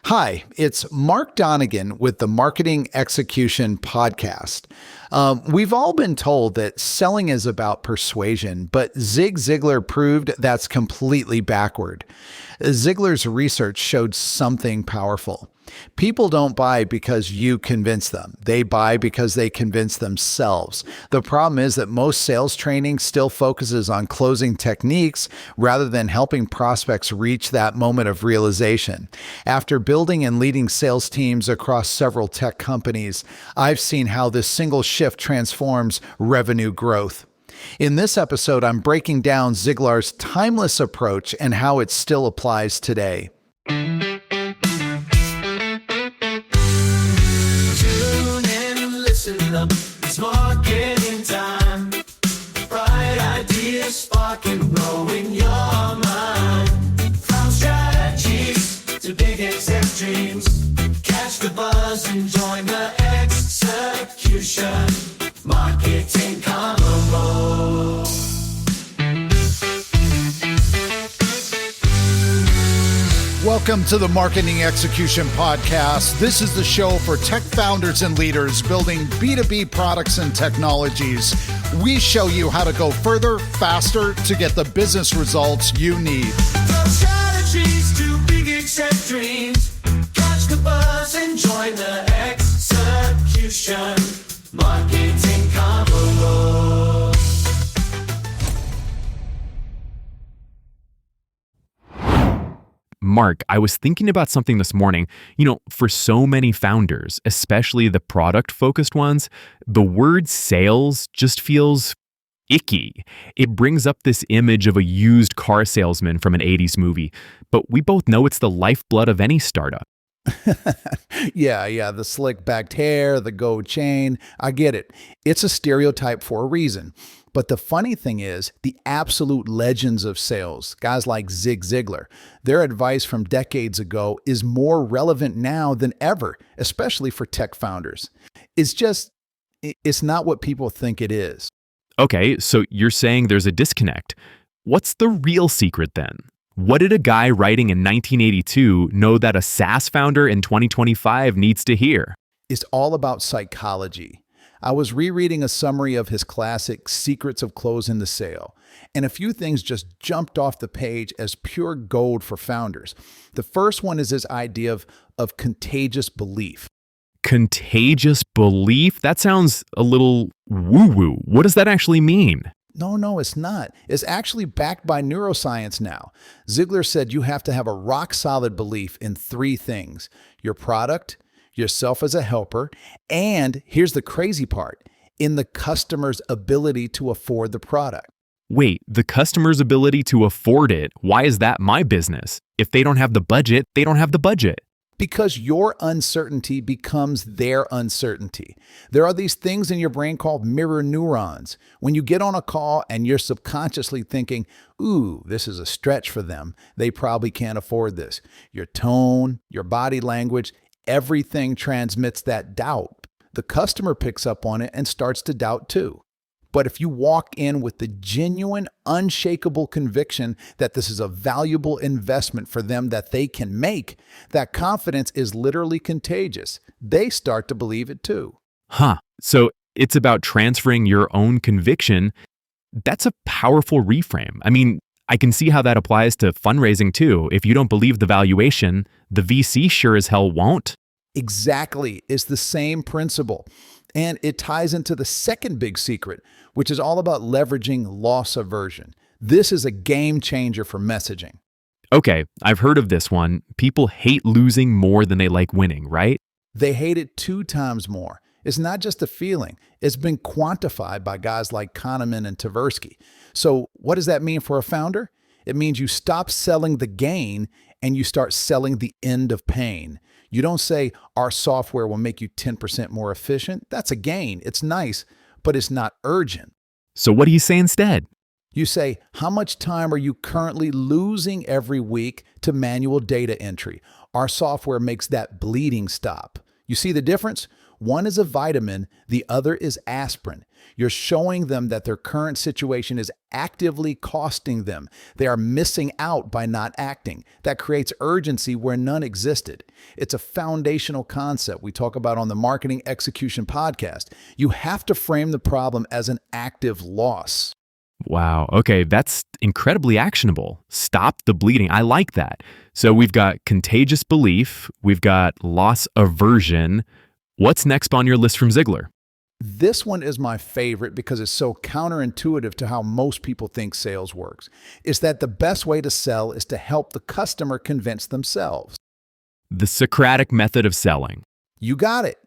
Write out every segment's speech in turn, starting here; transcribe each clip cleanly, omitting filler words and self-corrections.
Hi, it's Mark Donegan with the Marketing Execution Podcast. We've all been told that selling is about persuasion, but Zig Ziglar proved that's completely backward. Ziglar's research showed something powerful. People don't buy because you convince them. They buy because they convince themselves. The problem is that most sales training still focuses on closing techniques rather than helping prospects reach that moment of realization. After building and leading sales teams across several tech companies, I've seen how this single shift transforms revenue growth. In this episode, I'm breaking down Ziglar's timeless approach and how it still applies today. It's marketing time. Bright ideas sparking, blowing your mind. From strategies to big exec dreams. Catch the buzz and join the execution. Marketing Convo. Welcome to the Marketing Execution Podcast. This is the show for tech founders and leaders building B2B products and technologies. We show you how to go further, faster to get the business results you need. From strategies to big exec dreams. Catch the buzz and join the execution. Marketing Convo. Mark, I was thinking about something this morning. For so many founders, especially the product-focused ones, the word sales just feels icky. It brings up this image of a used car salesman from an 80s movie, but we both know it's the lifeblood of any startup. Yeah, the slick-backed hair, the gold chain. I get it. It's a stereotype for a reason. But the funny thing is, the absolute legends of sales, guys like Zig Ziglar, their advice from decades ago is more relevant now than ever, especially for tech founders. It's not what people think it is. Okay, so you're saying there's a disconnect. What's the real secret then? What did a guy writing in 1982 know that a SaaS founder in 2025 needs to hear? It's all about psychology. I was rereading a summary of his classic Secrets of Closing the Sale, and a few things just jumped off the page as pure gold for founders. The first one is this idea of contagious belief. Contagious belief? That sounds a little woo-woo. What does that actually mean? No, it's not. It's actually backed by neuroscience now. Ziglar said you have to have a rock-solid belief in three things: your product, yourself as a helper, and here's the crazy part, in the customer's ability to afford the product. Wait, the customer's ability to afford it? Why is that my business? If they don't have the budget, they don't have the budget. Because your uncertainty becomes their uncertainty. There are these things in your brain called mirror neurons. When you get on a call and you're subconsciously thinking, ooh, this is a stretch for them. They probably can't afford this. Your tone, your body language, everything transmits that doubt. The customer picks up on it and starts to doubt too. But if you walk in with the genuine, unshakable conviction that this is a valuable investment for them that they can make, that confidence is literally contagious. They start to believe it too. So it's about transferring your own conviction. That's a powerful reframe. I can see how that applies to fundraising too. If you don't believe the valuation, the VC sure as hell won't. Exactly. It's the same principle. And it ties into the second big secret, which is all about leveraging loss aversion. This is a game changer for messaging. Okay, I've heard of this one. People hate losing more than they like winning, right? They hate it 2 times more. It's not just a feeling. It's been quantified by guys like Kahneman and Tversky. So what does that mean for a founder? It means you stop selling the gain and you start selling the end of pain. You don't say, our software will make you 10% more efficient. That's a gain. It's nice, but it's not urgent. So what do you say instead? You say, how much time are you currently losing every week to manual data entry? Our software makes that bleeding stop. You see the difference? One is a vitamin, the other is aspirin. You're showing them that their current situation is actively costing them. They are missing out by not acting. That creates urgency where none existed. It's a foundational concept we talk about on the Marketing Execution podcast. You have to frame the problem as an active loss. Wow. Okay, that's incredibly actionable. Stop the bleeding. I like that. So we've got contagious belief, we've got loss aversion. What's next on your list from Ziglar? This one is my favorite because it's so counterintuitive to how most people think sales works. It's that the best way to sell is to help the customer convince themselves. The Socratic method of selling. You got it.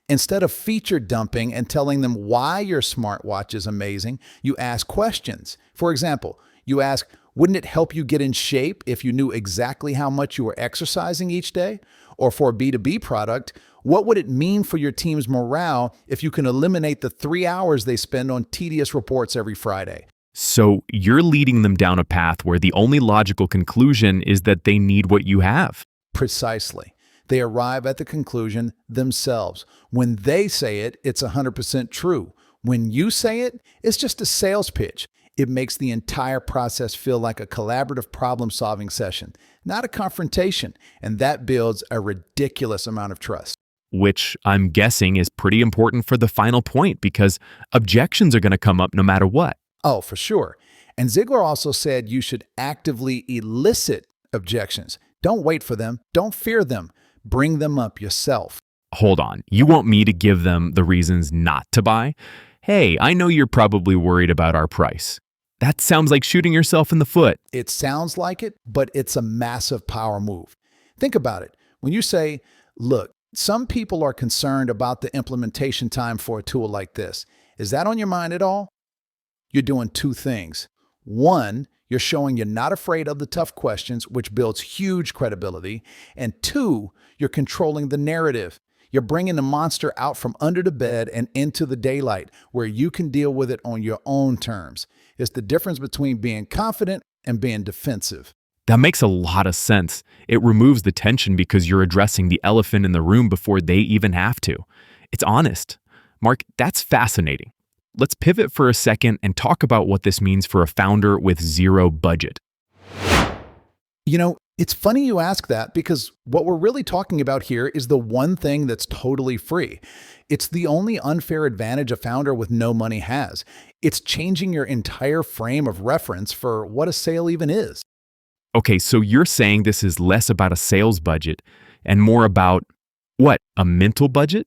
Instead of feature dumping and telling them why your smartwatch is amazing, you ask questions. For example, you ask, wouldn't it help you get in shape if you knew exactly how much you were exercising each day? Or for a B2B product, what would it mean for your team's morale if you can eliminate the 3 hours they spend on tedious reports every Friday? So you're leading them down a path where the only logical conclusion is that they need what you have. Precisely. They arrive at the conclusion themselves. When they say it, it's 100% true. When you say it, it's just a sales pitch. It makes the entire process feel like a collaborative problem-solving session, not a confrontation, and that builds a ridiculous amount of trust. Which I'm guessing is pretty important for the final point because objections are going to come up no matter what. Oh, for sure. And Ziglar also said you should actively elicit objections. Don't wait for them. Don't fear them. Bring them up yourself. Hold on. You want me to give them the reasons not to buy? Hey, I know you're probably worried about our price. That sounds like shooting yourself in the foot. It sounds like it, but it's a massive power move. Think about it. When you say, look, some people are concerned about the implementation time for a tool like this. Is that on your mind at all? You're doing two things. One, you're showing you're not afraid of the tough questions, which builds huge credibility. And two, you're controlling the narrative. You're bringing the monster out from under the bed and into the daylight, where you can deal with it on your own terms. It's the difference between being confident and being defensive. That makes a lot of sense. It removes the tension because you're addressing the elephant in the room before they even have to. It's honest. Mark, that's fascinating. Let's pivot for a second and talk about what this means for a founder with zero budget. You know, it's funny you ask that because what we're really talking about here is the one thing that's totally free. It's the only unfair advantage a founder with no money has. It's changing your entire frame of reference for what a sale even is. Okay, so you're saying this is less about a sales budget and more about, what, a mental budget?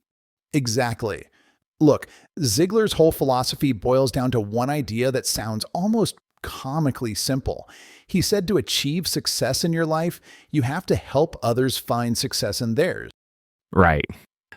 Exactly. Look, Ziglar's whole philosophy boils down to one idea that sounds almost comically simple. He said to achieve success in your life, you have to help others find success in theirs. Right.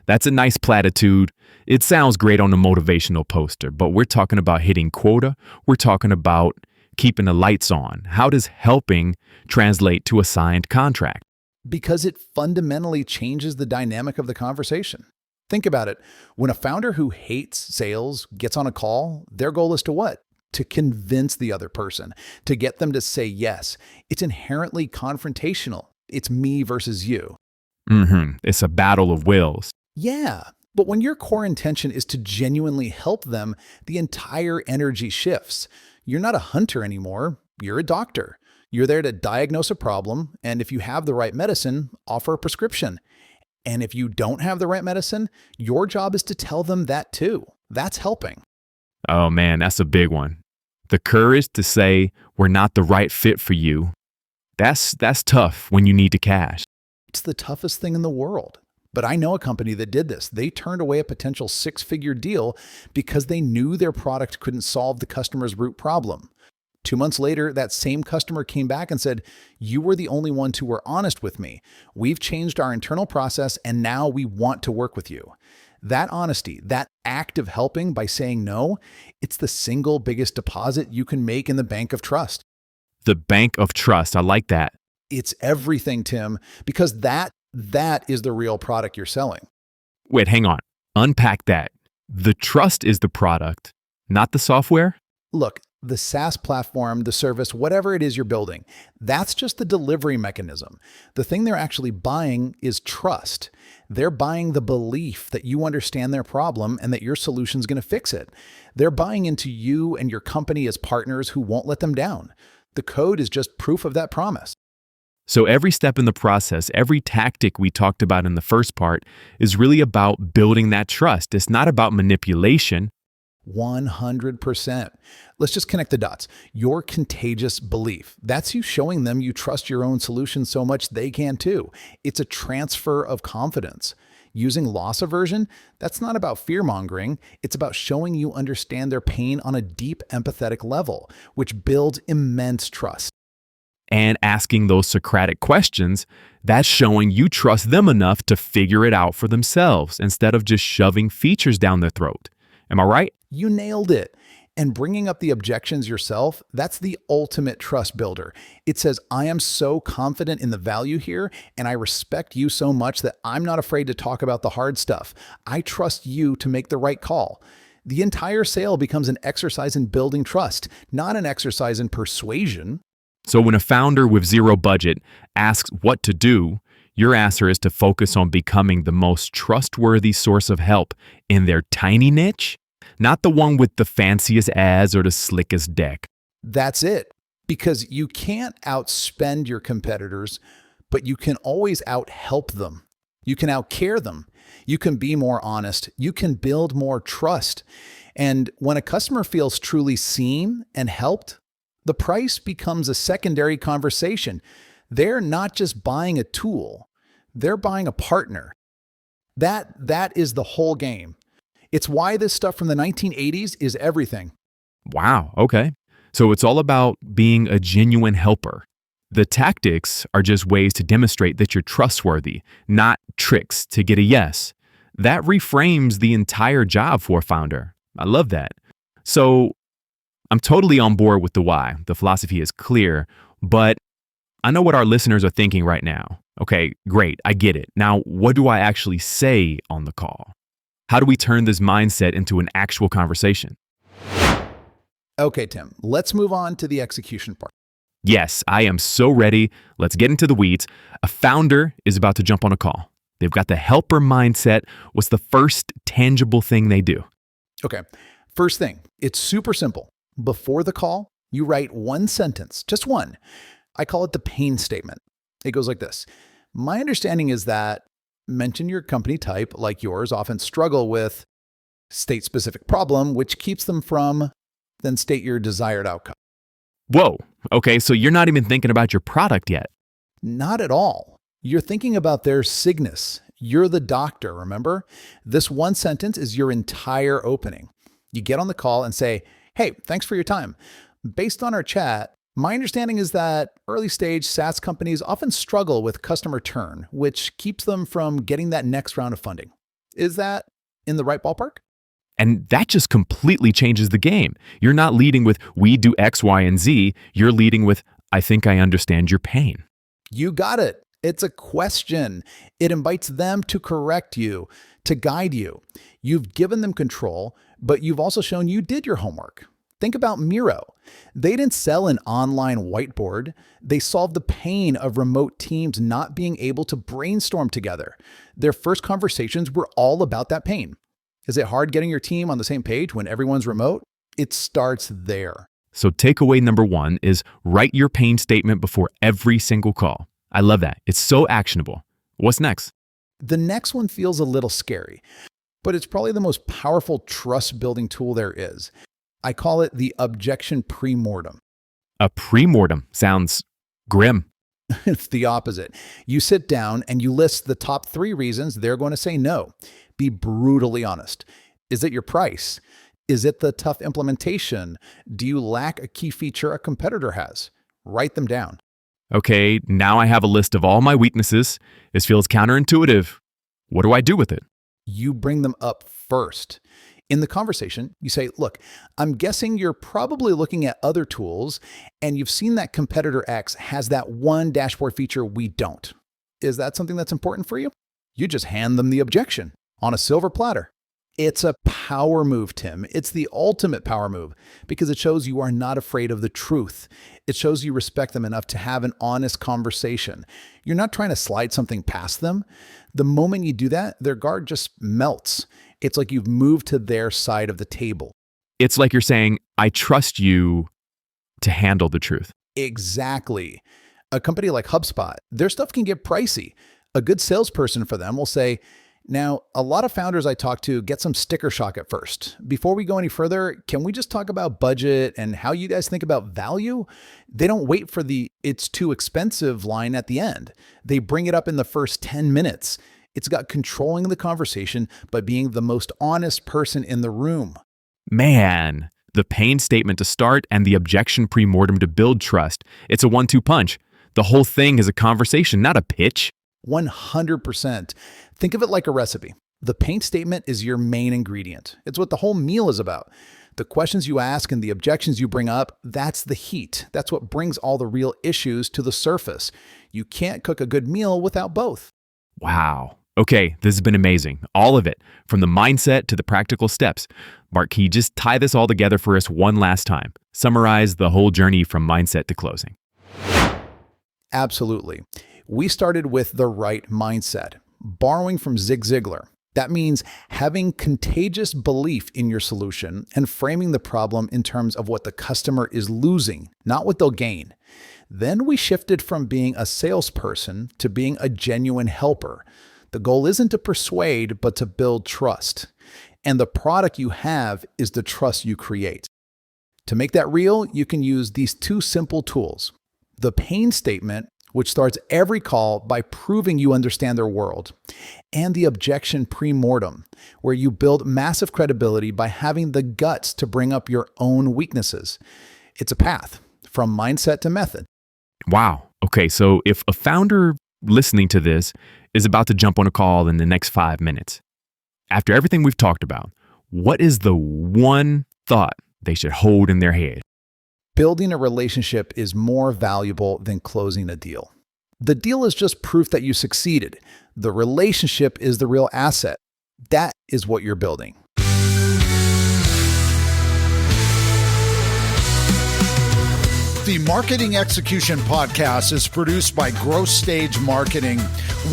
That's a nice platitude. It sounds great on a motivational poster, but we're talking about hitting quota. We're talking about keeping the lights on. How does helping translate to a signed contract? Because it fundamentally changes the dynamic of the conversation. Think about it. When a founder who hates sales gets on a call, their goal is to what? To convince the other person, to get them to say yes. It's inherently confrontational. It's me versus you. It's a battle of wills. Yeah, but when your core intention is to genuinely help them, the entire energy shifts. You're not a hunter anymore. You're a doctor. You're there to diagnose a problem, and if you have the right medicine, offer a prescription. And if you don't have the right medicine, your job is to tell them that too. That's helping. Oh man, that's a big one. The courage to say we're not the right fit for you. That's tough when you need to cash. It's the toughest thing in the world. But I know a company that did this. They turned away a potential 6-figure deal because they knew their product couldn't solve the customer's root problem. 2 months later, that same customer came back and said, "You were the only ones who were honest with me. We've changed our internal process and now we want to work with you." That honesty, that act of helping by saying no, it's the single biggest deposit you can make in the bank of trust. The bank of trust. I like that. It's everything, Tim, because that is the real product you're selling. Wait, hang on. Unpack that. The trust is the product, not the software? Look, the SaaS platform, the service, whatever it is you're building. That's just the delivery mechanism. The thing they're actually buying is trust. They're buying the belief that you understand their problem and that your solution is going to fix it. They're buying into you and your company as partners who won't let them down. The code is just proof of that promise. So every step in the process, every tactic we talked about in the first part is really about building that trust. It's not about manipulation. 100%. Let's just connect the dots. Your contagious belief. That's you showing them you trust your own solution so much they can too. It's a transfer of confidence. Using loss aversion, that's not about fear-mongering. It's about showing you understand their pain on a deep empathetic level, which builds immense trust. And asking those Socratic questions, that's showing you trust them enough to figure it out for themselves instead of just shoving features down their throat. Am I right? You nailed it. And bringing up the objections yourself, that's the ultimate trust builder. It says, I am so confident in the value here, and I respect you so much that I'm not afraid to talk about the hard stuff. I trust you to make the right call. The entire sale becomes an exercise in building trust, not an exercise in persuasion. So when a founder with zero budget asks what to do, your answer is to focus on becoming the most trustworthy source of help in their tiny niche, not the one with the fanciest ads or the slickest deck. That's it. Because you can't outspend your competitors, but you can always out-help them. You can out-care them. You can be more honest. You can build more trust. And when a customer feels truly seen and helped, the price becomes a secondary conversation. They're not just buying a tool. They're buying a partner. That is the whole game. It's why this stuff from the 1980s is everything. Wow, okay. So it's all about being a genuine helper. The tactics are just ways to demonstrate that you're trustworthy, not tricks to get a yes. That reframes the entire job for a founder. I love that. So I'm totally on board with the why. The philosophy is clear, but I know what our listeners are thinking right now. Okay, great, I get it. Now, what do I actually say on the call? How do we turn this mindset into an actual conversation? Okay, Tim, let's move on to the execution part. Yes, I am so ready. Let's get into the weeds. A founder is about to jump on a call. They've got the helper mindset. What's the first tangible thing they do? Okay, first thing, it's super simple. Before the call, you write one sentence, just one. I call it the pain statement. It goes like this. My understanding is that mention your company type, like yours, often struggle with state-specific problem, which keeps them from, then state your desired outcome. Whoa, okay, so you're not even thinking about your product yet. Not at all. You're thinking about their Cygnus. You're the doctor, remember? This one sentence is your entire opening. You get on the call and say, hey, thanks for your time. Based on our chat, my understanding is that early stage SaaS companies often struggle with customer churn, which keeps them from getting that next round of funding. Is that in the right ballpark? And that just completely changes the game. You're not leading with, we do X, Y, and Z. You're leading with, I think I understand your pain. You got it. It's a question. It invites them to correct you, to guide you. You've given them control, but you've also shown you did your homework. Think about Miro. They didn't sell an online whiteboard. They solved the pain of remote teams not being able to brainstorm together. Their first conversations were all about that pain. Is it hard getting your team on the same page when everyone's remote? It starts there. So takeaway number one is write your pain statement before every single call. I love that. It's so actionable. What's next? The next one feels a little scary, but it's probably the most powerful trust-building tool there is. I call it the objection pre-mortem. A pre-mortem sounds grim. It's the opposite. You sit down and you list the top 3 reasons they're going to say no. Be brutally honest. Is it your price? Is it the tough implementation? Do you lack a key feature a competitor has? Write them down. Okay, now I have a list of all my weaknesses. This feels counterintuitive. What do I do with it? You bring them up first. In the conversation, you say, look, I'm guessing you're probably looking at other tools and you've seen that competitor X has that one dashboard feature we don't. Is that something that's important for you? You just hand them the objection on a silver platter. It's a power move, Tim. It's the ultimate power move because it shows you are not afraid of the truth. It shows you respect them enough to have an honest conversation. You're not trying to slide something past them. The moment you do that, their guard just melts. It's like you've moved to their side of the table. It's like you're saying, I trust you to handle the truth. Exactly. A company like HubSpot, their stuff can get pricey. A good salesperson for them will say, now, a lot of founders I talk to get some sticker shock at first. Before we go any further, can we just talk about budget and how you guys think about value? They don't wait for the "it's too expensive" line at the end. They bring it up in the first 10 minutes. It's got controlling the conversation by being the most honest person in the room. Man, the pain statement to start and the objection pre-mortem to build trust. It's a 1-2 punch. The whole thing is a conversation, not a pitch. 100%. Think of it like a recipe. The pain statement is your main ingredient. It's what the whole meal is about. The questions you ask and the objections you bring up, that's the heat. That's what brings all the real issues to the surface. You can't cook a good meal without both. Wow. Okay, this has been amazing. All of it, from the mindset to the practical steps. Mark, can you just tie this all together for us one last time? Summarize the whole journey from mindset to closing. Absolutely. We started with the right mindset, borrowing from Zig Ziglar. That means having contagious belief in your solution and framing the problem in terms of what the customer is losing, not what they'll gain. Then we shifted from being a salesperson to being a genuine helper. The goal isn't to persuade, but to build trust. And the product you have is the trust you create. To make that real, you can use these two simple tools. The pain statement, which starts every call by proving you understand their world, and the objection pre-mortem, where you build massive credibility by having the guts to bring up your own weaknesses. It's a path from mindset to method. Wow. Okay, so if a founder listening to this is about to jump on a call in the next 5 minutes, after everything we've talked about, what is the one thought they should hold in their head? Building a relationship is more valuable than closing a deal. The deal is just proof that you succeeded. The relationship is the real asset. That is what you're building. The Marketing Execution Podcast is produced by Growth Stage Marketing.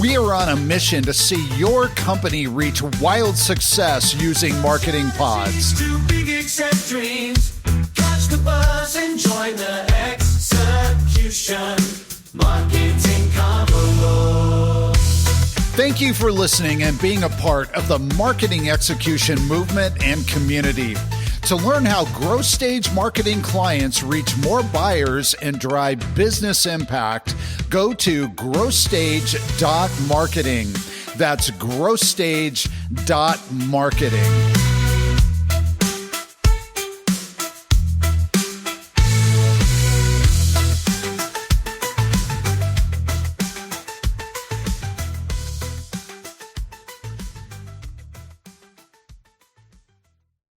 We are on a mission to see your company reach wild success using marketing pods. Too big, accept dreams. Catch the buzz and join the execution. Marketing Convo. Thank you for listening and being a part of the marketing execution movement and community. To learn how growth stage marketing clients reach more buyers and drive business impact, go to growthstage.marketing. That's growthstage.marketing.